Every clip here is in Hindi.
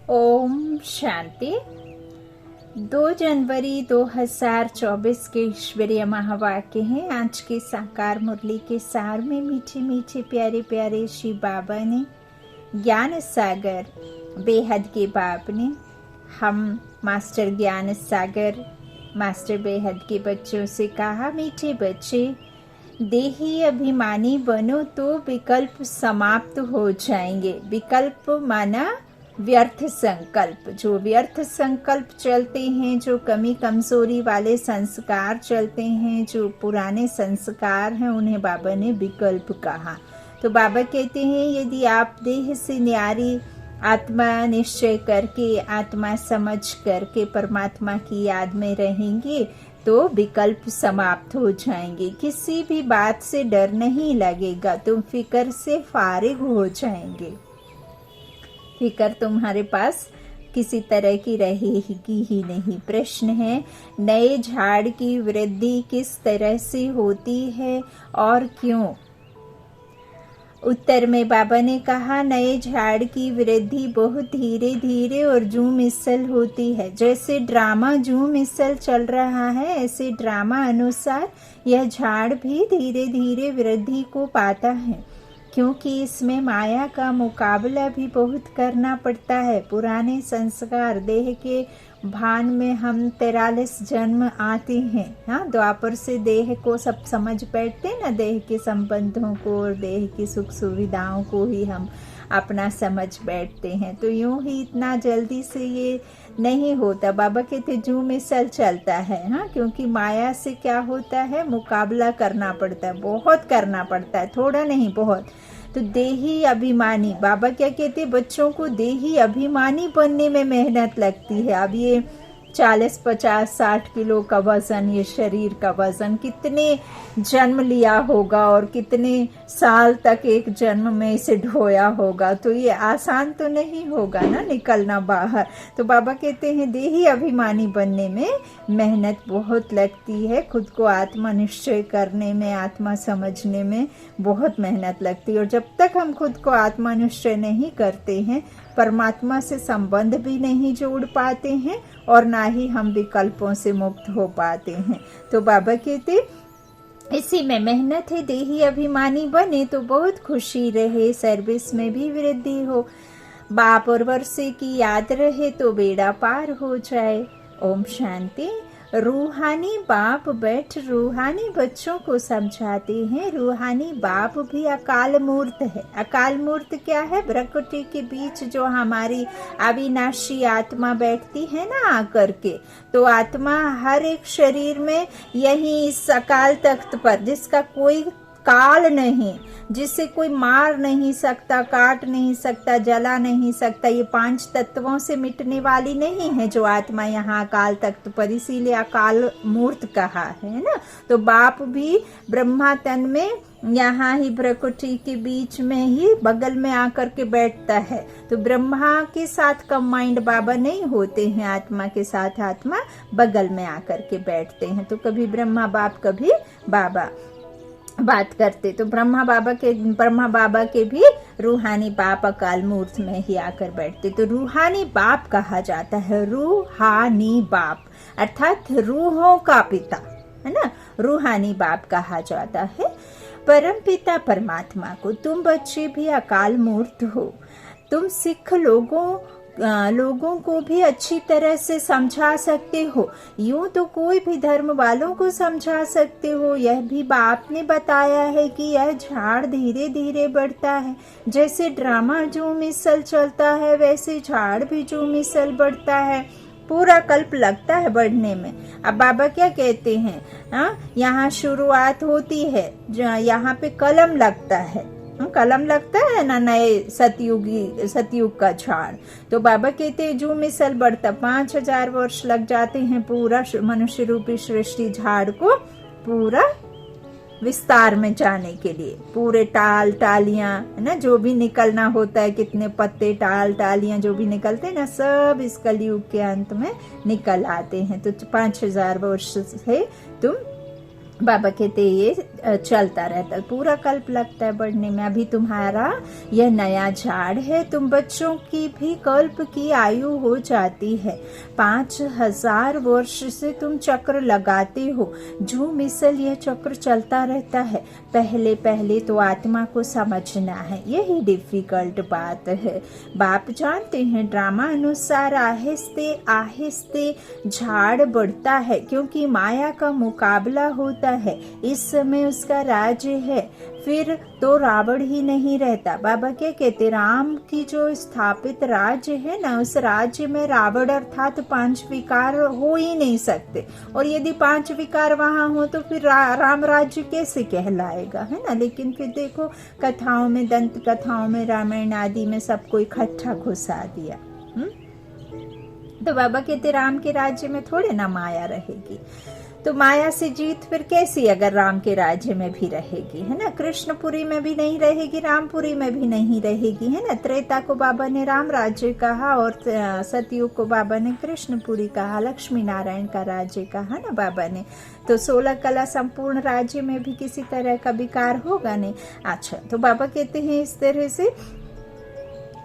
ओम शांति। 2 जनवरी 2024 के ईश्वरीय महावाक्य हैं। आज के साकार मुरली के सार में मीठे मीठे प्यारे प्यारे श्री बाबा ने, ज्ञान सागर बेहद के बाप ने, हम मास्टर ज्ञान सागर मास्टर बेहद के बच्चों से कहा, मीठे बच्चे, देही अभिमानी बनो तो विकल्प समाप्त हो जाएंगे। विकल्प माना व्यर्थ संकल्प। जो व्यर्थ संकल्प चलते हैं, जो कमी कमजोरी वाले संस्कार चलते हैं, जो पुराने संस्कार हैं, उन्हें बाबा ने विकल्प कहा। तो बाबा कहते हैं, यदि आप देह से न्यारी आत्मा निश्चय करके, आत्मा समझ करके परमात्मा की याद में रहेंगे तो विकल्प समाप्त हो जाएंगे। किसी भी बात से डर नहीं लगेगा, तुम फिक्र से फारिग हो जाएंगे। फिक्र तुम्हारे पास किसी तरह की रहेगी ही नहीं। प्रश्न है, नए झाड़ की वृद्धि किस तरह से होती है और क्यों? उत्तर में बाबा ने कहा, नए झाड़ की वृद्धि बहुत धीरे धीरे और जूं मिसल होती है। जैसे ड्रामा जूं मिसल चल रहा है, ऐसे ड्रामा अनुसार यह झाड़ भी धीरे धीरे वृद्धि को पाता है, क्योंकि इसमें माया का मुकाबला भी बहुत करना पड़ता है। पुराने संस्कार देह के भान में हम 43 जन्म आते हैं। हाँ, द्वापर से देह को सब समझ बैठते ना, देह के संबंधों को और देह की सुख सुविधाओं को ही हम अपना समझ बैठते हैं। तो यूं ही इतना जल्दी से ये नहीं होता। बाबा कहते जूं में चलता है। हाँ, क्योंकि माया से क्या होता है, मुकाबला करना पड़ता है, बहुत करना पड़ता है, थोड़ा नहीं बहुत। तो देही अभिमानी, बाबा क्या कहते हैं, बच्चों को देही अभिमानी बनने में मेहनत लगती है। अब ये 40, 50, 60 किलो का वजन, ये शरीर का वजन कितने जन्म लिया होगा और कितने साल तक एक जन्म में इसे ढोया होगा, तो ये आसान तो नहीं होगा ना निकलना बाहर। तो बाबा कहते हैं देही अभिमानी बनने में मेहनत बहुत लगती है, खुद को आत्मा निश्चय करने में, आत्मा समझने में बहुत मेहनत लगती है। और जब तक हम खुद को आत्मा निश्चय नहीं करते हैं, परमात्मा से संबंध भी नहीं जोड़ पाते हैं और ना ही हम विकल्पों से मुक्त हो पाते हैं। तो बाबा कहते इसी में मेहनत है। देही अभिमानी बने तो बहुत खुशी रहे, सर्विस में भी वृद्धि हो, बाप और वर्षे की याद रहे तो बेड़ा पार हो जाए। ओम शांति। रूहानी बाप बैठ रूहानी बच्चों को समझाते हैं। रूहानी बाप भी अकाल मूर्त है। अकाल मूर्त क्या है? प्रकृति के बीच जो हमारी अविनाशी आत्मा बैठती है ना आकर के, तो आत्मा हर एक शरीर में यही इस अकाल तख्त पर, जिसका कोई काल नहीं, जिसे कोई मार नहीं सकता, काट नहीं सकता, जला नहीं सकता, ये 5 तत्वों से मिटने वाली नहीं है जो आत्मा यहाँ अकाल तख्त पर, इसीलिए अकाल मूर्त कहा है ना। तो बाप भी ब्रह्मा तन में यहाँ ही प्रकृति के बीच में ही बगल में आकर के बैठता है। तो ब्रह्मा के साथ कंबाइंड बाबा नहीं होते हैं, आत्मा के साथ आत्मा बगल में आकर के बैठते हैं। तो कभी ब्रह्मा बाप, कभी बाबा बात करते। तो ब्रह्मा बाबा के भी रूहानी बाप अकाल मूर्त में ही आकर बैठते। तो रूहानी बाप कहा जाता है। रूहानी बाप अर्थात रूहों का पिता, है ना, रूहानी बाप कहा जाता है। परम पिता परमात्मा को तुम बच्चे भी अकाल मूर्त हो। तुम सिख लोगों को भी अच्छी तरह से समझा सकते हो। यूं तो कोई भी धर्म वालों को समझा सकते हो। यह भी बाप ने बताया है कि यह झाड़ धीरे धीरे बढ़ता है। जैसे ड्रामा जो मिसल चलता है, वैसे झाड़ भी जो मिसल बढ़ता है। पूरा कल्प लगता है बढ़ने में। अब बाबा क्या कहते हैं, यहाँ शुरुआत होती है, यहाँ पे कलम लगता है, कलम लगता है ना, नए सतयुग का झाड़। तो बाबा कहते हैं जो मिसल बढ़ता, 5000 वर्ष लग जाते हैं पूरा मनुष्य रूपी सृष्टि झाड़ को पूरा विस्तार में जाने के लिए। पूरे टालियां, है ना, जो भी निकलना होता है, कितने पत्ते, टालियां जो भी निकलते हैं ना, सब इस कलयुग के अंत में निकल आते हैं। तो 5000 वर्ष से तुम, बाबा कहते ये चलता रहता है, पूरा कल्प लगता है बढ़ने में। अभी तुम्हारा यह नया झाड़ है, तुम बच्चों की भी कल्प की आयु हो जाती है। 5000 वर्ष से तुम चक्र लगाते हो, झूम मिसल यह चक्र चलता रहता है। पहले पहले तो आत्मा को समझना है, यही डिफिकल्ट बात है। बाप जानते हैं ड्रामा अनुसार आहिस्ते आहिस्ते झाड़ बढ़ता है, क्योंकि माया का मुकाबला होता है। इस समय उसका राज्य है, फिर तो रावण ही नहीं रहता। बाबा क्या कहते, राम की जो स्थापित राज्य है ना, उस राज्य में रावण अर्थात 5 विकार हो ही नहीं सकते। और यदि 5 विकार वहां हो तो फिर राम राज्य कैसे कहलाएगा, है ना। लेकिन फिर देखो कथाओं में, दंत कथाओं में, रामायण आदि में सबको इकट्ठा घुसा दिया। तो बाबा कहते राम के राज्य में थोड़े ना माया रहेगी, तो माया से जीत फिर कैसी अगर राम के राज्य में भी रहेगी, है ना। कृष्णपुरी में भी नहीं रहेगी, रामपुरी में भी नहीं रहेगी, है ना। त्रेता को बाबा ने राम राज्य कहा और सतयुग को बाबा ने कृष्णपुरी कहा, लक्ष्मी नारायण का राज्य कहा ना बाबा ने। तो 16 कला संपूर्ण राज्य में भी किसी तरह का विकार होगा नहीं। अच्छा, तो बाबा कहते हैं इस तरह से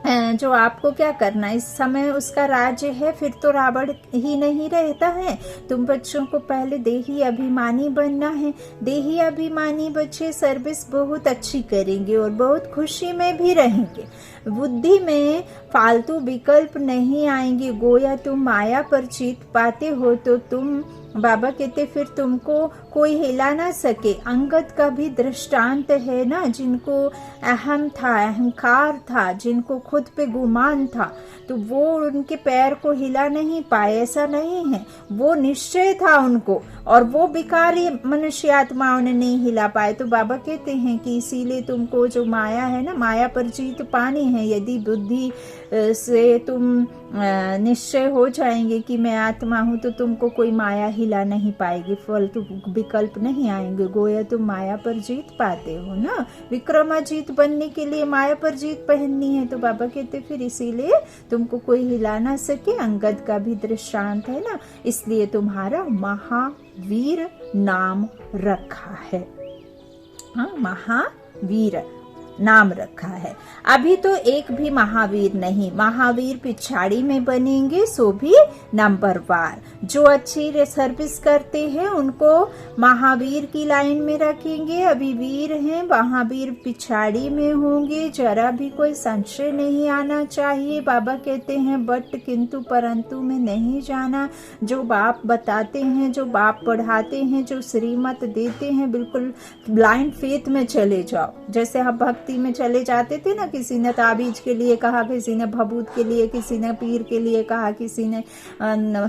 जो आपको क्या करना, इस समय उसका राज्य है, फिर तो रावण ही नहीं रहता है। तुम बच्चों को पहले देही अभिमानी बनना है। देही अभिमानी बच्चे सर्विस बहुत अच्छी करेंगे और बहुत खुशी में भी रहेंगे। बुद्धि में फालतू विकल्प नहीं आएंगे। गोया तुम माया पर जीत पाते हो तो तुम, बाबा कहते, फिर तुमको कोई हिला ना सके। अंगद का भी दृष्टांत है ना, जिनको अहम था, अहंकार था, जिनको खुद पे गुमान था, तो वो उनके पैर को हिला नहीं पाए, ऐसा नहीं है। वो निश्चय था उनको, और वो विकारी मनुष्य आत्माओं ने नहीं हिला पाए। तो बाबा कहते हैं कि इसीलिए तुमको जो माया है ना, माया पर जीत पानी है। यदि बुद्धि से तुम निश्चय हो जाएंगे कि मैं आत्मा हूँ, तो तुमको कोई माया हिला नहीं पाएगी, फालतू विकल्प नहीं आएंगे। गोया तुम माया पर जीत पाते हो ना। विक्रमाजीत बनने के लिए माया पर जीत पहननी है। तो बाबा कहते फिर इसीलिए तुमको कोई हिला ना सके। अंगद का भी दृष्टांत है ना, इसलिए तुम्हारा महावीर नाम रखा है। हाँ, महावीर नाम रखा है। अभी तो एक भी महावीर नहीं, महावीर पिछाड़ी में बनेंगे, सो भी नंबरवार। जो अच्छी सर्विस करते हैं उनको महावीर की लाइन में रखेंगे। अभी वीर हैं, महावीर पिछाड़ी में होंगे, जरा भी कोई संशय नहीं आना चाहिए। बाबा कहते हैं बट किंतु परंतु में नहीं जाना। जो बाप बताते हैं, जो बाप पढ़ाते हैं, जो श्रीमत देते हैं, बिल्कुल ब्लाइंड फेथ में चले जाओ। जैसे हम भक्ति में चले जाते थे ना, किसी ने ताबीज के लिए कहा, किसी ने भभूत के लिए, किसी ने पीर के लिए कहा, किसी ने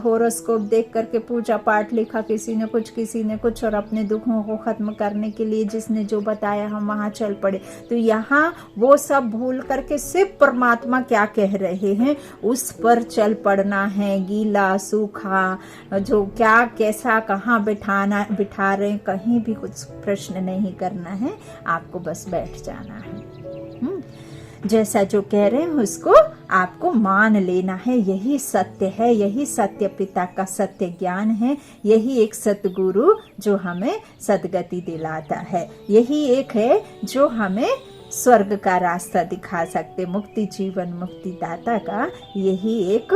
होरोस्कोप देख करके पूजा पाठ लिखा, किसी ने कुछ, और अपने दुखों को खत्म करने के लिए जिसने जो बताया हम वहां चल पड़े। तो यहाँ वो सब भूल करके सिर्फ परमात्मा क्या कह रहे हैं उस पर चल पड़ना है। गीला सूखा, जो क्या कैसा कहाँ बिठा रहे, कहीं भी कुछ प्रश्न नहीं करना है, आपको बस बैठ जाना है। जैसा जो कह रहे हैं उसको आपको मान लेना है। यही सत्य है, यही सत्य पिता का सत्य ज्ञान है। यही एक सतगुरु जो हमें सदगति दिलाता है। यही एक है जो हमें स्वर्ग का रास्ता दिखा सकते, मुक्ति जीवन मुक्ति दाता का यही एक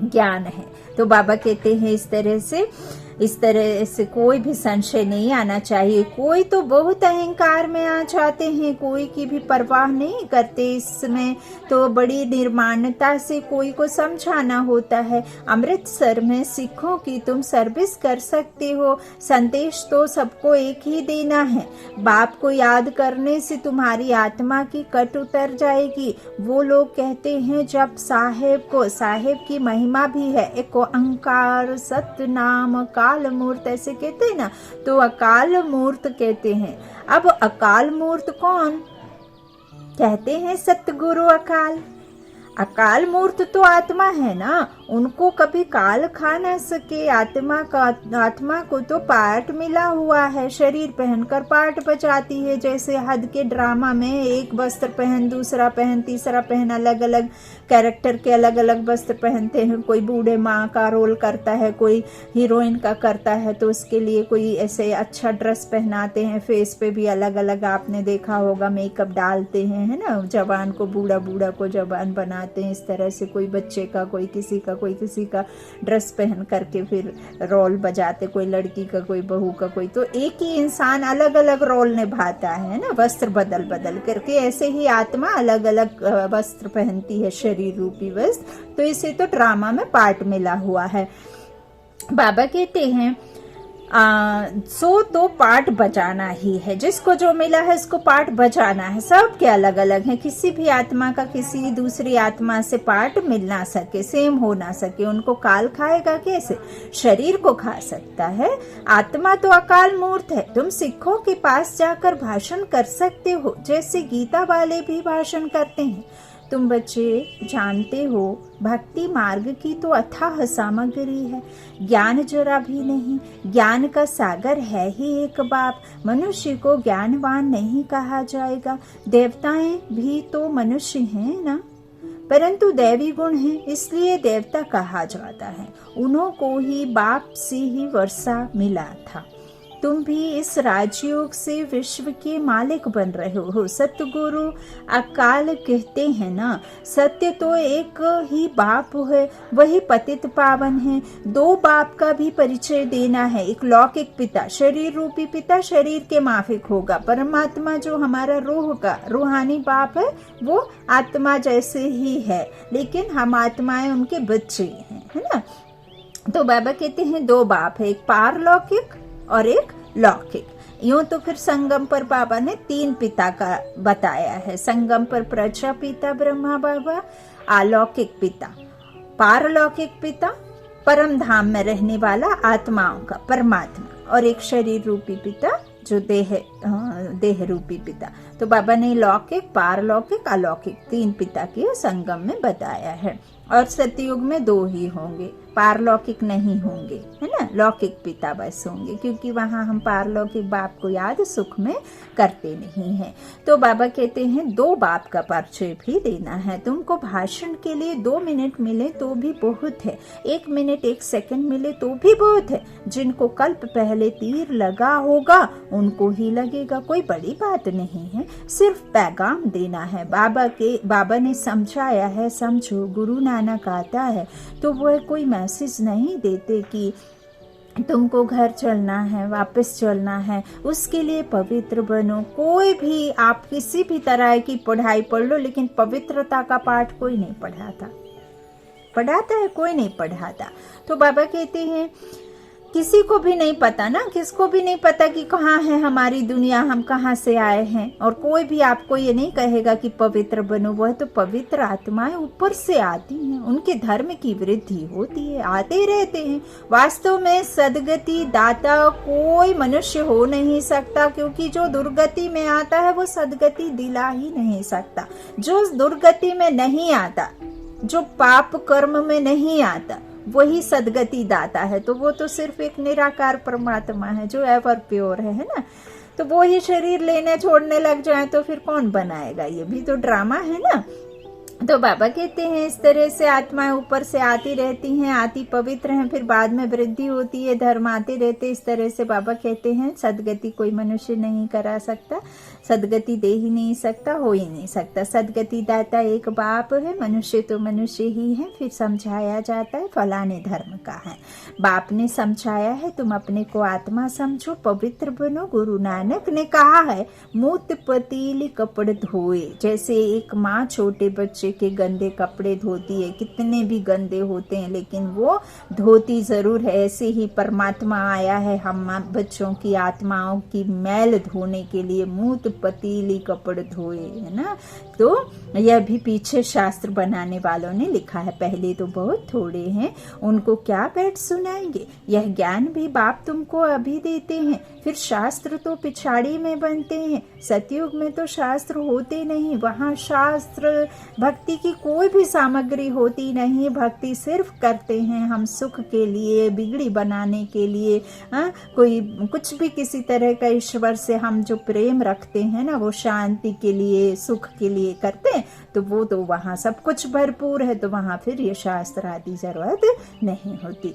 ज्ञान है। तो बाबा कहते हैं इस तरह से कोई भी संशय नहीं आना चाहिए। कोई तो बहुत अहंकार में आ जाते हैं, कोई की भी परवाह नहीं करते। इसमें तो बड़ी निर्माणता से कोई को समझाना होता है। अमृतसर में सिखों की तुम सर्विस कर सकते हो। संदेश तो सबको एक ही देना है। बाप को याद करने से तुम्हारी आत्मा की कट उतर जाएगी। वो लोग कहते हैं जब साहेब की महिमा भी है। एक ओंकार सत्य नाम अकाल मूर्त ऐसे कहते हैं ना, तो अकाल मूर्त कहते हैं। अब अकाल मूर्त कौन कहते हैं? सतगुरु अकाल। अकाल मूर्त तो आत्मा है ना, उनको कभी काल खा ना सके। आत्मा को तो पार्ट मिला हुआ है, शरीर पहनकर पार्ट बजाती है। जैसे हद के ड्रामा में एक वस्त्र पहन, दूसरा पहन, तीसरा पहन, अलग अलग कैरेक्टर के अलग अलग वस्त्र पहनते हैं। कोई बूढ़े माँ का रोल करता है, कोई हीरोइन का करता है, तो उसके लिए कोई ऐसे अच्छा ड्रेस पहनाते हैं। फेस पे भी अलग अलग आपने देखा होगा मेकअप डालते हैं, है ना। जवान को बूढ़ा, बूढ़ा को जवान बनाते हैं। इस तरह से कोई बच्चे का, कोई किसी का ड्रेस पहन करके फिर रोल बजाते, कोई लड़की का, कोई बहू का, कोई। तो एक ही इंसान अलग अलग रोल निभाता है ना, वस्त्र बदल बदल करके। ऐसे ही आत्मा अलग अलग वस्त्र पहनती है, शरीर रूपी वस्त्र। तो इसे तो ड्रामा में पार्ट मिला हुआ है। बाबा कहते हैं सो तो पार्ट बजाना ही है, जिसको जो मिला है उसको पार्ट बजाना है। सब के अलग अलग है, किसी भी आत्मा का किसी दूसरी आत्मा से पार्ट मिल ना सके, सेम हो ना सके। उनको काल खाएगा कैसे? शरीर को खा सकता है। आत्मा तो अकाल मूर्त है। तुम सिखों के पास जाकर भाषण कर सकते हो, जैसे गीता वाले भी भाषण करते हैं। तुम बच्चे जानते हो भक्ति मार्ग की तो अथाह सामग्री है, ज्ञान जरा भी नहीं। ज्ञान का सागर है ही एक बाप। मनुष्य को ज्ञानवान नहीं कहा जाएगा। देवताएं भी तो मनुष्य हैं ना, परंतु दैवी गुण है, इसलिए देवता कहा जाता है। उन्हों को ही बाप से ही वर्षा मिला था। तुम भी इस राजयोग से विश्व के मालिक बन रहे हो। सतगुरु अकाल कहते हैं ना, सत्य तो एक ही बाप है, वही पतित पावन है। दो बाप का भी परिचय देना है। एक लौकिक पिता, शरीर रूपी पिता शरीर के माफिक होगा। परमात्मा जो हमारा रूह का रूहानी बाप है, वो आत्मा जैसे ही है, लेकिन हम आत्माएं उनके बच्चे हैं, है ना। तो बाबा कहते हैं दो बाप है, एक पारलौकिक और एक लौकिक। यूं तो फिर संगम पर बाबा ने तीन पिता का बताया है। संगम पर प्रजापिता ब्रह्मा बाबा, अलौकिक पिता, पारलौकिक पिता, परम धाम में रहने वाला आत्माओं का परमात्मा, और एक शरीर रूपी पिता जो देह रूपी पिता। तो बाबा ने लौकिक, पारलौकिक, अलौकिक तीन पिता के संगम में बताया है। और सतयुग में दो ही होंगे, पारलौकिक नहीं होंगे, है ना। लौकिक पिता बस होंगे, क्योंकि वहां हम पारलौकिक बाप को याद सुख में करते नहीं हैं। तो बाबा कहते हैं दो बाप का परिचय भी देना है। तुमको भाषण के लिए 2 मिनट मिले तो भी बहुत है, 1 मिनट 1 सेकंड मिले तो भी बहुत है। जिनको कल्प पहले तीर लगा होगा उनको ही लगेगा, कोई बड़ी बात नहीं है। सिर्फ पैगाम देना है। बाबा ने समझाया है, समझो। गुरु नानक आता है तो वह कोई मैसेज नहीं देते कि तुमको घर चलना है, वापस चलना है, उसके लिए पवित्र बनो। कोई भी आप किसी भी तरह की पढ़ाई पढ़ लो, लेकिन पवित्रता का पाठ कोई नहीं पढ़ाता है, कोई नहीं पढ़ाता। तो बाबा कहते हैं किसी को भी नहीं पता ना, किसको भी नहीं पता कि कहाँ है हमारी दुनिया, हम कहाँ से आए हैं। और कोई भी आपको ये नहीं कहेगा कि पवित्र बनो। वह तो पवित्र आत्माएं ऊपर से आती हैं, उनके धर्म की वृद्धि होती है, आते रहते हैं। वास्तव में सदगति दाता कोई मनुष्य हो नहीं सकता, क्योंकि जो दुर्गति में आता है वो सदगति दिला ही नहीं सकता। जो दुर्गति में नहीं आता, जो पाप कर्म में नहीं आता, वही सदगति दाता है। तो वो तो सिर्फ एक निराकार परमात्मा है जो एवर प्योर है ना। तो वो ही शरीर लेने छोड़ने लग जाए तो फिर कौन बनाएगा? ये भी तो ड्रामा है ना। तो बाबा कहते हैं इस तरह से आत्माएं ऊपर से आती रहती हैं, आती पवित्र हैं, फिर बाद में वृद्धि होती है, धर्म आते रहते। इस तरह से बाबा कहते हैं सदगति कोई मनुष्य नहीं करा सकता, सदगति दे ही नहीं सकता, हो ही नहीं सकता। सदगति दाता एक बाप है, मनुष्य तो मनुष्य ही है। फिर समझाया जाता है फलाने धर्म का है, बाप ने समझाया है, तुम अपने को आत्मा समझो, पवित्र बनो। गुरु नानक ने कहा है मूत पतीली कपड़े धोए। जैसे एक माँ छोटे बच्चे के गंदे कपड़े धोती है, कितने भी गंदे होते हैं लेकिन वो धोती जरूर है, ऐसे ही परमात्मा आया है हम बच्चों की आत्माओं की मैल धोने के लिए, मूत पतीली कपड़े धोए, है ना। तो यह भी पीछे शास्त्र बनाने वालों ने लिखा है, पहले तो बहुत थोड़े हैं, उनको क्या बैठ सुनाएंगे। यह ज्ञान भी बाप तुमको अभी देते हैं, फिर शास्त्र तो पिछाड़ी में बनते हैं। सतयुग में तो शास्त्र होते नहीं, वहाँ शास्त्र भक्ति की कोई भी सामग्री होती नहीं। भक्ति सिर्फ करते हैं हम सुख के लिए, बिगड़ी बनाने के लिए। कोई कुछ भी किसी तरह का ईश्वर से हम जो प्रेम रखते हैं ना, वो शांति के लिए, सुख के लिए करते हैं, तो वो तो वहाँ सब कुछ भरपूर है, तो वहाँ फिर ये शास्त्र आदि जरूरत नहीं होती।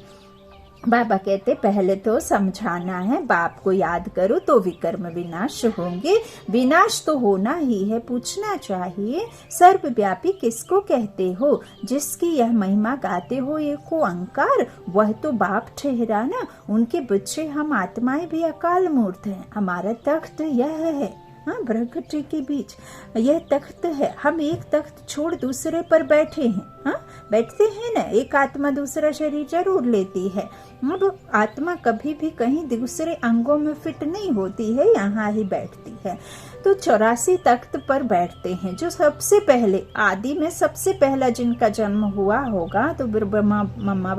बाबा कहते पहले तो समझाना है, बाप को याद करो तो विकर्म विनाश होंगे। विनाश तो होना ही है, पूछना चाहिए सर्वव्यापी किसको कहते हो, जिसकी यह महिमा गाते हो एको अंकार, वह तो बाप ठहरा ना। उनके बच्चे हम आत्माएं भी अकाल मूर्त हैं। हमारा तख्त यह है, प्रकृति के बीच यह तख्त है। हम एक तख्त छोड़ दूसरे पर बैठे हैं। बैठते हैं ना, एक आत्मा दूसरा शरीर जरूर लेती है। अब आत्मा कभी भी कहीं दूसरे अंगों में फिट नहीं होती है, यहाँ ही बैठती है। तो 84 तख्त पर बैठते हैं। जो सबसे पहले आदि में सबसे पहला जिनका जन्म हुआ होगा तो ब्रह्मा मम्मा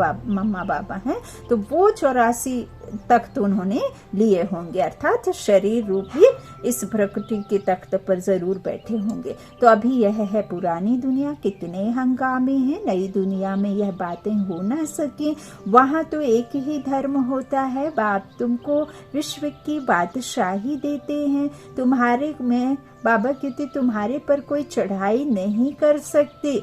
बाबा हैं, तो वो 84 तख्त उन्होंने लिए होंगे, अर्थात शरीर रूपी इस प्रकृति के तख्त पर जरूर बैठे होंगे। तो अभी यह है पुरानी दुनिया, कितने हंगामे हैं। नई दुनिया में यह बातें हो ना सके। वहाँ तो एक ही धर्म होता है। बाप तुमको विश्व की बादशाही देते हैं। तुम्हारे में बाबा कहते तुम्हारे पर कोई चढ़ाई नहीं कर सकते।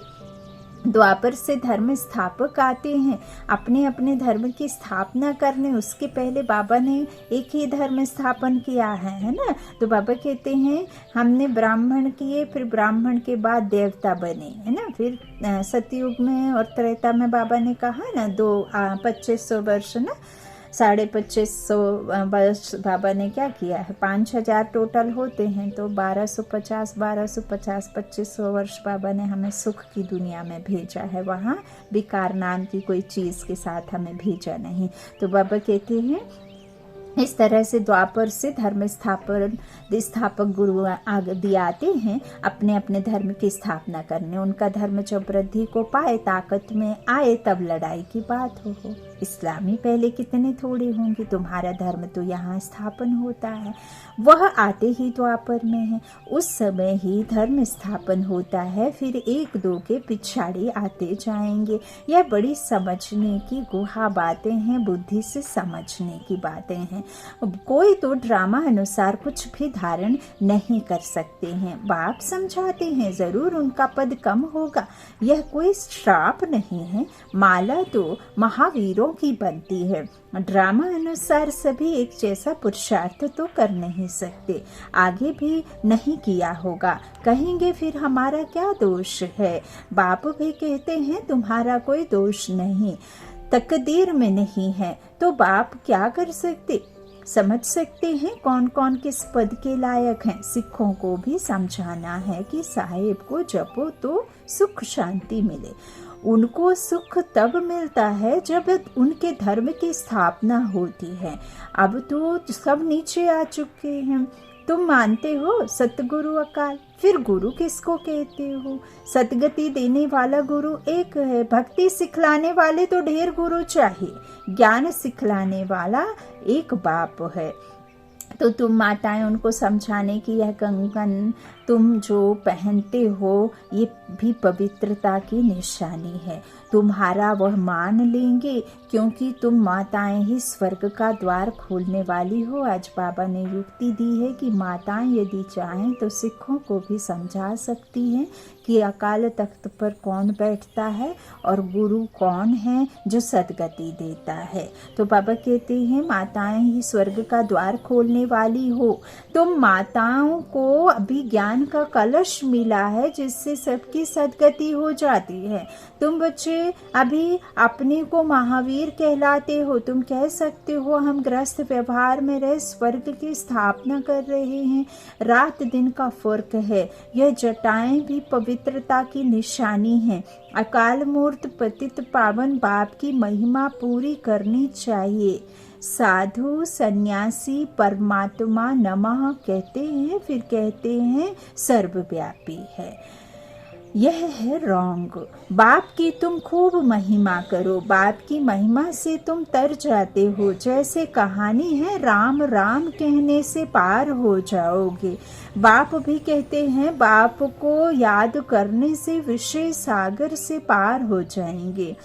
द्वापर से धर्म स्थापक आते हैं अपने अपने धर्म की स्थापना करने। उसके पहले बाबा ने एक ही धर्म स्थापन किया है ना। तो बाबा कहते हैं हमने ब्राह्मण किए, फिर ब्राह्मण के बाद देवता बने, है ना। फिर सतयुग में और त्रेता में बाबा ने कहा ना 2500 वर्ष ना, 2550 वर्ष बाबा ने क्या किया है। 5000 टोटल होते हैं, तो 1250 2500 वर्ष बाबा ने हमें सुख की दुनिया में भेजा है। वहाँ विकार नाम की कोई चीज़ के साथ हमें भेजा नहीं। तो बाबा कहते हैं इस तरह से द्वापर से धर्म स्थापक गुरु आदि आते हैं अपने अपने धर्म की स्थापना करने। उनका धर्म जब वृद्धि को पाए, ताकत में आए, तब लड़ाई की बात हो। इस्लामी पहले कितने थोड़े होंगे। तुम्हारा धर्म तो यहाँ स्थापन होता है, वह आते ही द्वापर में है। उस समय ही धर्म स्थापन होता है, फिर एक दो के पिछाड़ी आते जाएंगे। यह बड़ी समझने की गुहा बातें हैं, बुद्धि से समझने की बातें हैं। कोई तो ड्रामा अनुसार कुछ भी धारण नहीं कर सकते हैं। बाप समझाते हैं जरूर उनका पद कम होगा। यह कोई श्राप नहीं है। माला तो महावीरों की बनती है। ड्रामा अनुसार सभी एक जैसा पुरुषार्थ तो कर नहीं सकते, आगे भी नहीं किया होगा। कहेंगे फिर हमारा क्या दोष है। बाप भी कहते हैं तुम्हारा कोई दोष नहीं, तकदीर में नहीं है, तो बाप क्या कर सकते। समझ सकते हैं कौन कौन किस पद के लायक हैं। सिखों को भी समझाना है कि साहेब को जपो तो सुख शांति मिले। उनको सुख तब मिलता है जब उनके धर्म की स्थापना होती है। अब तो सब नीचे आ चुके हैं। तुम मानते हो सतगुरु अकाल, फिर गुरु किसको कहते हो। सदगति देने वाला गुरु एक है। भक्ति सिखलाने वाले तो ढेर गुरु चाहिए। ज्ञान सिखलाने वाला एक बाप है। तो तुम माताएं उनको समझाने की यह कंगन तुम जो पहनते हो ये भी पवित्रता की निशानी है। तुम्हारा वह मान लेंगे क्योंकि तुम माताएं ही स्वर्ग का द्वार खोलने वाली हो। आज बाबा ने युक्ति दी है कि माताएं यदि चाहें तो सिखों को भी समझा सकती हैं कि अकाल तख्त पर कौन बैठता है और गुरु कौन है जो सदगति देता है। तो बाबा कहते हैं माताएं ही स्वर्ग का द्वार खोलने वाली हो। तुम माताओं को अभी ज्ञान का कलश मिला है जिससे सबकी सदगति हो जाती है। तुम बच्चे अभी अपने को महावीर कहलाते हो। तुम कह सकते हो हम गृहस्थ व्यवहार में रह स्वर्ग की स्थापना कर रहे हैं। रात दिन का फर्क है। यह जटाएं भी पवित्रता की निशानी है। अकाल मूर्त पतित पावन बाप की महिमा पूरी करनी चाहिए। साधु सन्यासी परमात्मा नमः कहते हैं, फिर कहते हैं सर्वव्यापी है। यह है रॉन्ग। बाप की तुम खूब महिमा करो, बाप की महिमा से तुम तर जाते हो। जैसे कहानी है राम राम कहने से पार हो जाओगे। बाप भी कहते हैं बाप को याद करने से विषय सागर से पार हो जाएंगे।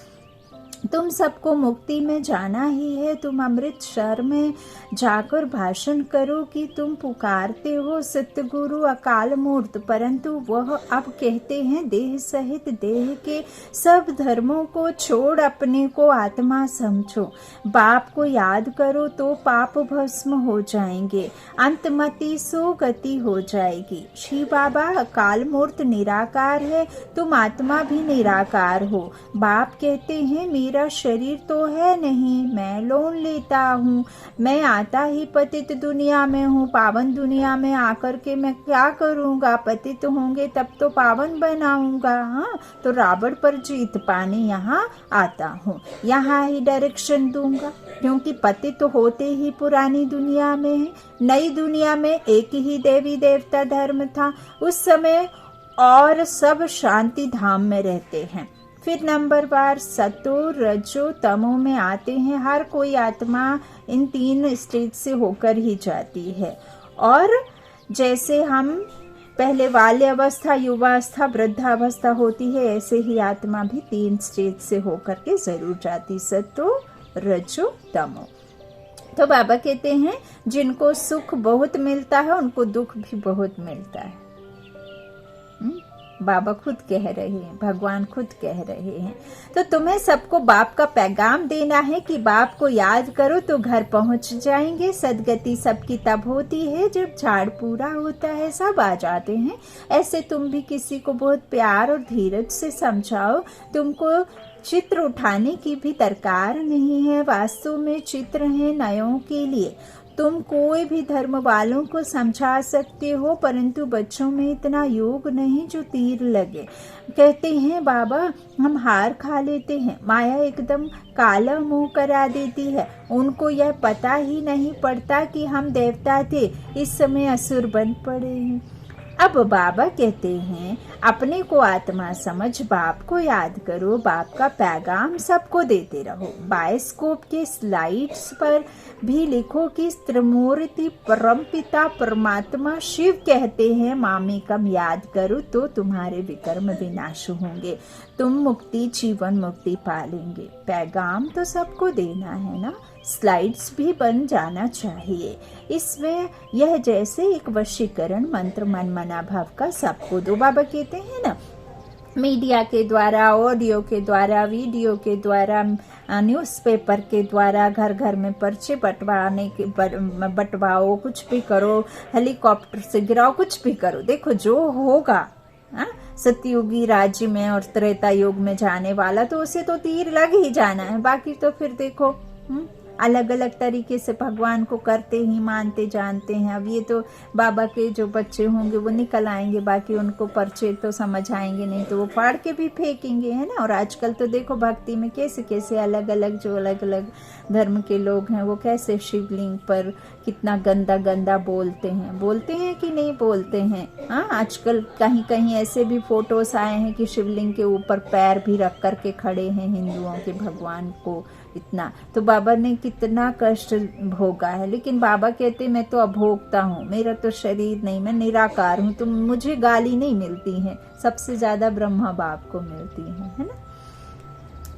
तुम सबको मुक्ति में जाना ही है। तुम अमृत शहर में जाकर भाषण करो कि तुम पुकारते हो सतगुरु अकाल मूर्त, परंतु वह अब कहते हैं देह सहित देह के सब धर्मों को छोड़ अपने को आत्मा समझो। बाप को याद करो तो पाप भस्म हो जाएंगे, अंतमति सो गति हो जाएगी। श्री बाबा अकाल मूर्त निराकार है, तुम आत्मा भी निराकार हो। बाप कहते हैं मेरा शरीर तो है नहीं, मैं लोन लेता हूँ। मैं आता ही पतित दुनिया में हूँ, पावन दुनिया में आकर के मैं क्या करूँगा? पतित होंगे तब तो पावन बनाऊंगा। हाँ, तो रावण पर जीत पाने यहाँ आता हूँ, यहाँ ही डायरेक्शन दूंगा, क्योंकि पतित तो होते ही पुरानी दुनिया में है। नई दुनिया में एक ही देवी देवता धर्म था उस समय, और सब शांति धाम में रहते हैं। फिर नंबर बार सतो रजो तमो में आते हैं। हर कोई आत्मा इन 3 स्टेज से होकर ही जाती है। और जैसे हम पहले बाल्य अवस्था, युवावस्था, वृद्धावस्था होती है, ऐसे ही आत्मा भी 3 स्टेज से होकर के जरूर जाती, सतो रजो तमो। तो बाबा कहते हैं जिनको सुख बहुत मिलता है उनको दुख भी बहुत मिलता है। बाबा खुद कह रहे हैं, भगवान खुद कह रहे हैं। तो तुम्हें सबको बाप का पैगाम देना है कि बाप को याद करो तो घर पहुंच जाएंगे। सदगति सबकी तब होती है जब झाड़ पूरा होता है, सब आ जाते हैं। ऐसे तुम भी किसी को बहुत प्यार और धीरज से समझाओ। तुमको चित्र उठाने की भी दरकार नहीं है, वास्तव में चित्र है नयों के लिए। तुम कोई भी धर्म वालों को समझा सकते हो, परंतु बच्चों में इतना योग नहीं जो तीर लगे। कहते हैं बाबा हम हार खा लेते हैं, माया एकदम काला मुंह करा देती है। उनको यह पता ही नहीं पड़ता कि हम देवता थे, इस समय असुर बन पड़े हैं। अब बाबा कहते हैं अपने को आत्मा समझ, बाप को याद करो, बाप का पैगाम सबको देते रहो। बायोस्कोप के स्लाइड्स पर भी लिखो कि त्रिमूर्ति परमपिता परमात्मा शिव कहते हैं मामेकम याद करो तो तुम्हारे विकर्म विनाश होंगे, तुम मुक्ति जीवन मुक्ति पालेंगे। पैगाम तो सबको देना है ना, स्लाइड्स भी बन जाना चाहिए। इसमें यह जैसे एक वशीकरण मंत्र मन मना भाव का सबको दो। बाबा कहते हैं ना मीडिया के द्वारा, ऑडियो के द्वारा, वीडियो के द्वारा, न्यूज़पेपर के द्वारा घर घर में पर्चे बंटवाओ, कुछ भी करो, हेलीकॉप्टर से गिराओ, कुछ भी करो। देखो जो होगा सतयुगी राज्य में और त्रेता युग में जाने वाला तो उसे तो तीर लग ही जाना है। बाकी तो फिर देखो अलग अलग तरीके से भगवान को करते ही मानते जानते हैं। अब ये तो बाबा के जो बच्चे होंगे वो निकल आएंगे, बाकी उनको पर्चे तो समझ आएंगे नहीं तो वो फाड़ के भी फेंकेंगे, है ना। और आजकल तो देखो भक्ति में कैसे कैसे अलग अलग जो अलग अलग धर्म के लोग हैं वो कैसे शिवलिंग पर कितना गंदा गंदा बोलते हैं कि नहीं बोलते हैं। हाँ, आजकल कहीं कहीं ऐसे भी फोटोस आए हैं कि शिवलिंग के ऊपर पैर भी रख करके खड़े हैं हिंदुओं के भगवान को। इतना तो बाबा ने कितना कष्ट भोगा है, लेकिन बाबा कहते मैं तो अभोक्ता हूँ, मेरा तो शरीर नहीं, मैं निराकार हूँ, तो मुझे गाली नहीं मिलती है, सबसे ज्यादा ब्रह्मा बाप को मिलती है ना।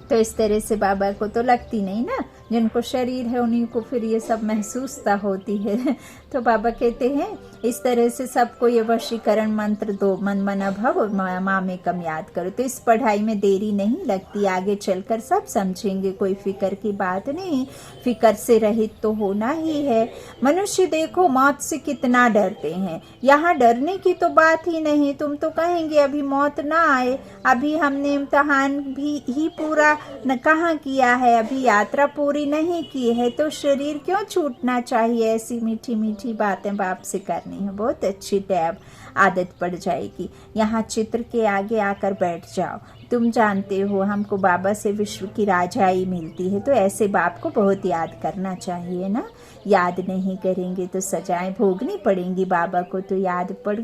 तो इस तरह से बाबा को तो लगती नहीं ना, जिनको शरीर है उन्हीं को फिर ये सब महसूसता होती है। तो बाबा कहते हैं इस तरह से सबको ये वशीकरण मंत्र दो, मन मना भव और मामेकम याद करो। तो इस पढ़ाई में देरी नहीं लगती, आगे चलकर सब समझेंगे, कोई फिक्र की बात नहीं, फिक्र से रहित तो होना ही है। मनुष्य देखो मौत से कितना डरते हैं, यहाँ डरने की तो बात ही नहीं। तुम तो कहेंगे अभी मौत ना आए, अभी हमने इम्तिहान भी ही पूरा न कहाँ किया है, अभी यात्रा पूरी पूरी नहीं की है तो शरीर क्यों छूटना चाहिए। ऐसी मीठी मीठी बातें बाप से करनी है, बहुत अच्छी टैब आदत पड़ जाएगी। यहाँ चित्र के आगे आकर बैठ जाओ। तुम जानते हो हमको बाबा से विश्व की राजाई मिलती है, तो ऐसे बाप को बहुत याद करना चाहिए ना। याद नहीं करेंगे तो सजाएं भोगनी पड़ेंगी। बाबा को तो याद पड़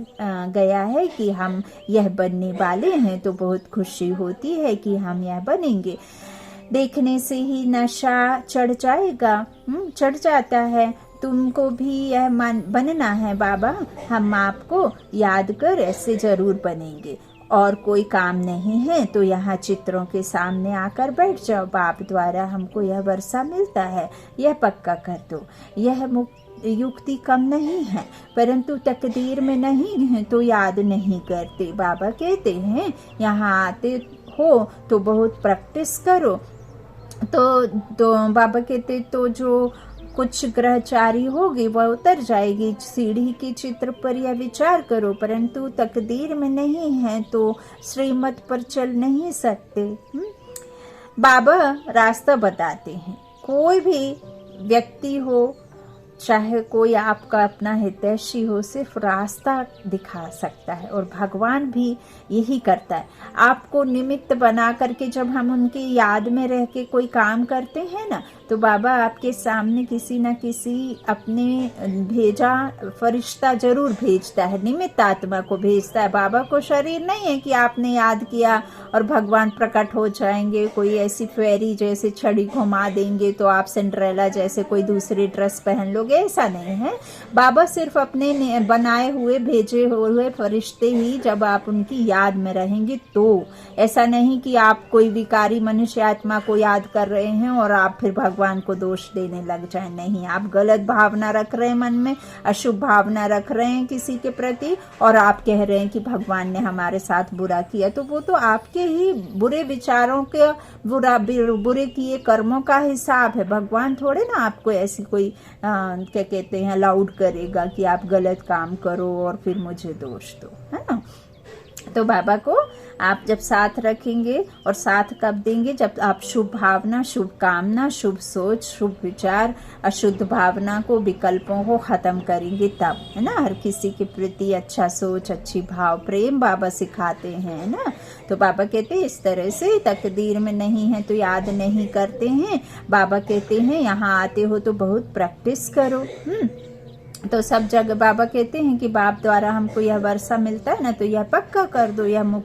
गया है कि हम यह बनने वाले हैं, तो बहुत खुशी होती है कि हम यह बनेंगे। देखने से ही नशा चढ़ जाएगा, चढ़ जाता है। तुमको भी यह बनना है बाबा, हम आपको याद कर ऐसे जरूर बनेंगे। और कोई काम नहीं है तो यहाँ चित्रों के सामने आकर बैठ जाओ। बाप द्वारा हमको यह वर्षा मिलता है, यह पक्का कर दो। यह युक्ति कम नहीं है, परंतु तकदीर में नहीं है तो याद नहीं करते। बाबा कहते हैं यहाँ आते हो तो बहुत प्रैक्टिस करो। तो बाबा कहते तो जो कुछ ग्रहचारी होगी वह उतर जाएगी। सीढ़ी के चित्र पर यह विचार करो, परंतु तकदीर में नहीं है तो श्रीमत पर चल नहीं सकते। बाबा रास्ता बताते हैं। कोई भी व्यक्ति हो, चाहे कोई आपका अपना हितैषी हो, सिर्फ रास्ता दिखा सकता है, और भगवान भी यही करता है। आपको निमित्त बना करके जब हम उनकी याद में रह के कोई काम करते हैं ना, तो बाबा आपके सामने किसी न किसी अपने भेजा फरिश्ता जरूर भेजता है, निमित्त आत्मा को भेजता है। बाबा को शरीर नहीं है कि आपने याद किया और भगवान प्रकट हो जाएंगे। कोई ऐसी फेरी जैसे छड़ी घुमा देंगे तो आप सिंड्रेला जैसे कोई दूसरी ड्रेस पहन लोगे, ऐसा नहीं है। बाबा सिर्फ अपने बनाए हुए भेजे हुए फरिश्ते ही जब आप उनकी याद में रहेंगे तो। ऐसा नहीं कि आप कोई विकारी मनुष्य आत्मा को याद कर रहे हैं और आप फिर भगवान को दोष देने लग जाए। नहीं, आप गलत भावना रख रहे हैं, मन में अशुभ भावना रख रहे हैं किसी के प्रति, और आप कह रहे हैं कि भगवान ने हमारे साथ बुरा किया। तो वो तो आपके ही बुरे विचारों के, बुरे किए कर्मों का हिसाब है। भगवान थोड़े ना आपको ऐसी कोई क्या कहते हैं अलाउड करेगा कि आप गलत काम करो और फिर मुझे दोष दो, है ना। तो बाबा को आप जब साथ रखेंगे, और साथ कब देंगे, जब आप शुभ भावना, शुभ कामना, शुभ सोच, शुभ विचार, अशुद्ध भावना को, विकल्पों को खत्म करेंगे तब, है ना। हर किसी के प्रति अच्छा सोच, अच्छी भाव, प्रेम बाबा सिखाते हैं, है ना। तो बाबा कहते हैं इस तरह से तकदीर में नहीं है तो याद नहीं करते हैं। बाबा कहते हैं यहाँ आते हो तो बहुत प्रैक्टिस करो। तो सब जगह बाबा कहते हैं कि बाप द्वारा हमको यह वर्षा मिलता है ना, तो यह पक्का कर दो। यह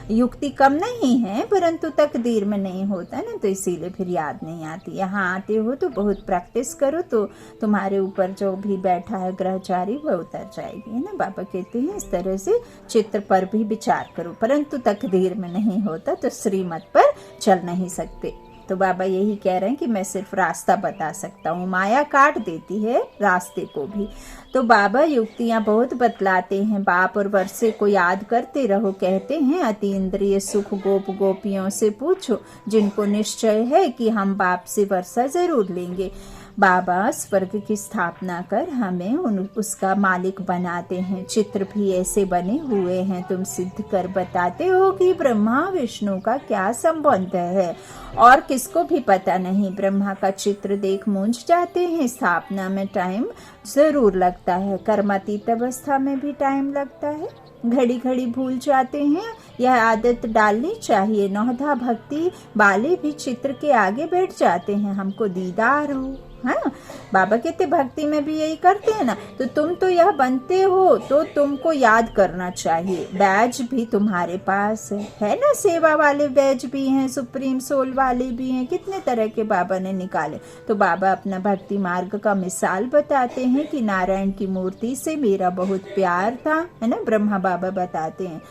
युक्ति कम नहीं है, परंतु तकदीर में नहीं होता है ना, तो इसीलिए फिर याद नहीं आती। यहाँ आते हो तो बहुत प्रैक्टिस करो, तो तुम्हारे ऊपर जो भी बैठा है ग्रहचारी वह उतर जाएगी, है ना। बाबा कहते हैं इस तरह से चित्र पर भी विचार करो, परंतु तकदीर में नहीं होता तो श्रीमत पर चल नहीं सकते। तो बाबा यही कह रहे हैं कि मैं सिर्फ रास्ता बता सकता हूँ, माया काट देती है रास्ते को भी। तो बाबा युक्तियाँ बहुत बतलाते हैं। बाप और वर्षे को याद करते रहो। कहते हैं अति इंद्रिय सुख गोप गोपियों से पूछो, जिनको निश्चय है कि हम बाप से वर्षा जरूर लेंगे। बाबा स्वर्ग की स्थापना कर हमें उसका मालिक बनाते हैं। चित्र भी ऐसे बने हुए हैं। तुम सिद्ध कर बताते हो कि ब्रह्मा विष्णु का क्या संबंध है, और किसको भी पता नहीं। ब्रह्मा का चित्र देख मूंझ जाते हैं। स्थापना में टाइम जरूर लगता है, कर्मातीत अवस्था में भी टाइम लगता है, घड़ी घड़ी भूल जाते हैं। यह आदत डालनी चाहिए। नौधा भक्ति वाले भी चित्र के आगे बैठ जाते हैं, हमको दीदार हो, हाँ। बाबा कहते भक्ति में भी यही करते हैं ना। तो तुम तो यह बनते हो तो तुमको याद करना चाहिए। बैज भी तुम्हारे पास है ना, सेवा वाले बैज भी हैं, सुप्रीम सोल वाले भी हैं, कितने तरह के बाबा ने निकाले। तो बाबा अपना भक्ति मार्ग का मिसाल बताते हैं कि नारायण की मूर्ति से मेरा बहुत प्यार था, है ना। ब्रह्मा बाबा बताते हैं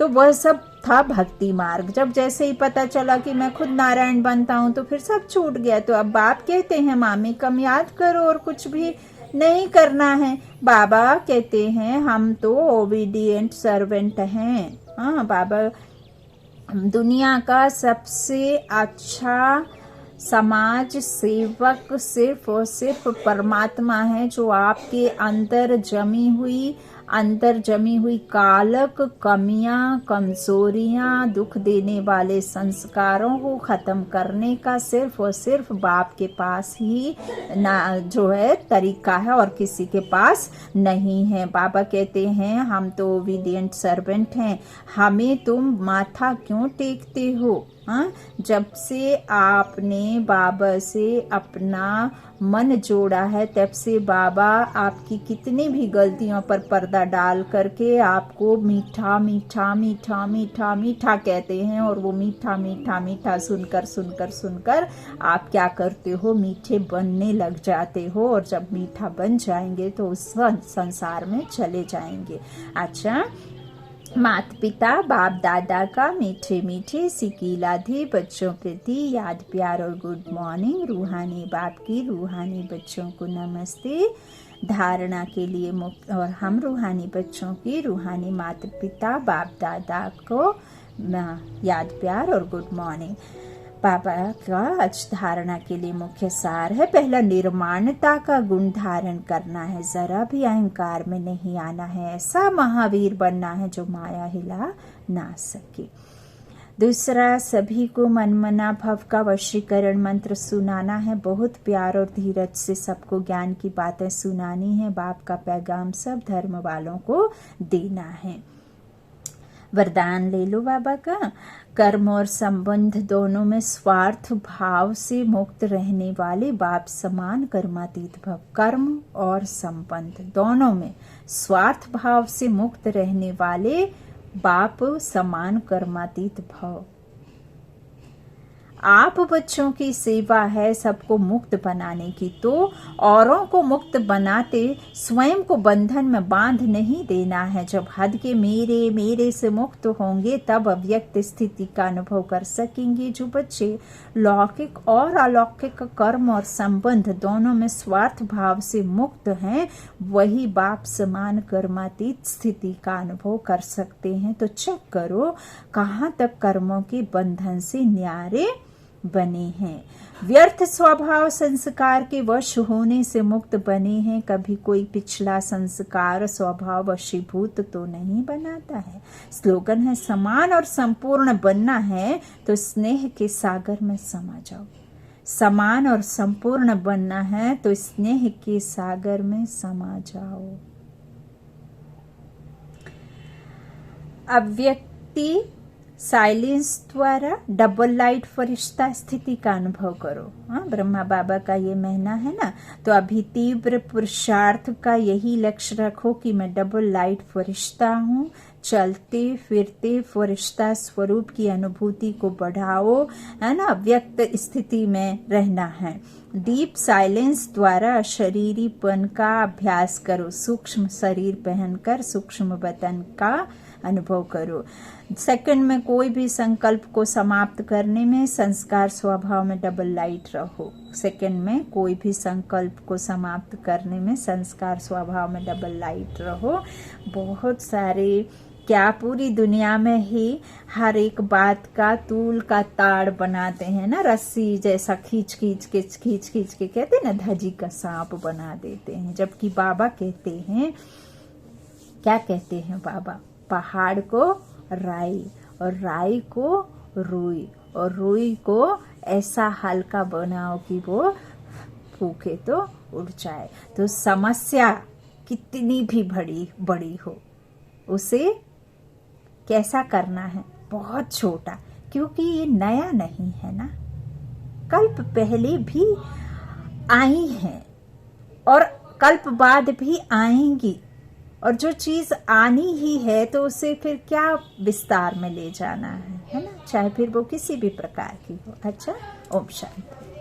तो वह सब था भक्ति मार्ग। जब जैसे ही पता चला कि मैं खुद नारायण बनता हूँ तो फिर सब छूट गया। तो अब बाप कहते हैं मामी कम याद करो और कुछ भी नहीं करना है। बाबा कहते हैं हम तो ओबीडिएंट सर्वेंट हैं। हाँ, बाबा दुनिया का सबसे अच्छा समाज सेवक सिर्फ और सिर्फ परमात्मा है, जो आपके अंदर जमी हुई अंदर जमी हुई कालक, कमियां, कमजोरियां, दुख देने वाले संस्कारों को खत्म करने का सिर्फ और सिर्फ बाप के पास ही ना जो है तरीका है और किसी के पास नहीं है। बाबा कहते हैं हम तो ओबीडिएंट सर्वेंट हैं, हमें तुम माथा क्यों टेकते हो? हाँ, जब से आपने बाबा से अपना मन जोड़ा है तब से बाबा आपकी कितनी भी गलतियों पर पर्दा डाल करके आपको मीठा मीठा मीठा मीठा मीठा कहते हैं, और वो मीठा मीठा मीठा सुनकर सुनकर सुनकर आप क्या करते हो, मीठे बनने लग जाते हो, और जब मीठा बन जाएंगे तो उस संसार में चले जाएंगे। अच्छा, माता पिता बाप दादा का मीठे मीठे सिकीलाधे बच्चों प्रति याद प्यार और गुड मॉर्निंग। रूहानी बाप की रूहानी बच्चों को नमस्ते। धारणा के लिए मुक्त और हम रूहानी बच्चों की रूहानी माता पिता बाप दादा को याद प्यार और गुड मॉर्निंग। बाबा का आज धारणा के लिए मुख्य सार है, पहला निर्माणता का गुण धारण करना है, जरा भी अहंकार में नहीं आना है, ऐसा महावीर बनना है जो माया हिला ना सके। दूसरा, सभी को मनमना भव का वशीकरण मंत्र सुनाना है, बहुत प्यार और धीरज से सबको ज्ञान की बातें सुनानी है, बाप का पैगाम सब धर्म वालों को देना है। वरदान ले लो बाबा का, कर्म और संबंध दोनों में स्वार्थ भाव से मुक्त रहने वाले बाप समान कर्मातीत भव। कर्म और संबंध दोनों में स्वार्थ भाव से मुक्त रहने वाले बाप समान कर्मातीत भव। आप बच्चों की सेवा है सबको मुक्त बनाने की, तो औरों को मुक्त बनाते स्वयं को बंधन में बांध नहीं देना है। जब हद के मेरे मेरे से मुक्त होंगे तब अव्यक्त स्थिति का अनुभव कर सकेंगे। जो बच्चे लौकिक और अलौकिक कर्म और संबंध दोनों में स्वार्थ भाव से मुक्त हैं, वही बाप समान कर्मातीत स्थिति का अनुभव कर सकते हैं। तो चेक करो कहाँ तक कर्मों के बंधन से न्यारे बने हैं। व्यर्थ स्वभाव संस्कार के वश होने से मुक्त बने हैं। कभी कोई पिछला संस्कार स्वभाव वशीभूत तो नहीं बनाता है। स्लोगन है समान और संपूर्ण बनना है तो स्नेह के सागर में समा जाओ। समान और संपूर्ण बनना है तो स्नेह के सागर में समा जाओ। अव्यक्ति साइलेंस द्वारा डबल लाइट फरिश्ता स्थिति का अनुभव करो। हाँ, ब्रह्मा बाबा का ये महीना है ना, तो अभी तीव्र पुरुषार्थ का यही लक्ष्य रखो कि मैं डबल लाइट फरिश्ता हूँ। चलते फिरते फरिश्ता स्वरूप की अनुभूति को बढ़ाओ, है ना, व्यक्त स्थिति में रहना है। डीप साइलेंस द्वारा शरीरीपन का अभ्यास करो। सूक्ष्म शरीर पहनकर सूक्ष्म वतन का अनुभव करो। सेकंड में कोई भी संकल्प को समाप्त करने में संस्कार स्वभाव में डबल लाइट रहो। सेकंड में कोई भी संकल्प को समाप्त करने में संस्कार स्वभाव में डबल लाइट रहो। बहुत सारे क्या पूरी दुनिया में ही हर एक बात का तूल का ताड़ बनाते हैं ना, रस्सी जैसा खींच खींच के कहते हैं ना, धजी का सांप बना देते हैं। जबकि बाबा कहते हैं, क्या कहते हैं बाबा, पहाड़ को राई और राई को रुई और रुई को ऐसा हल्का बनाओ कि वो फूके तो उड़ जाए। तो समस्या कितनी भी बड़ी हो, उसे कैसा करना है, बहुत छोटा, क्योंकि ये नया नहीं है ना, कल्प पहले भी आई हैं और कल्प बाद भी आएंगी। और जो चीज आनी ही है तो उसे फिर क्या विस्तार में ले जाना है ना, चाहे फिर वो किसी भी प्रकार की हो। अच्छा, ओम शांति।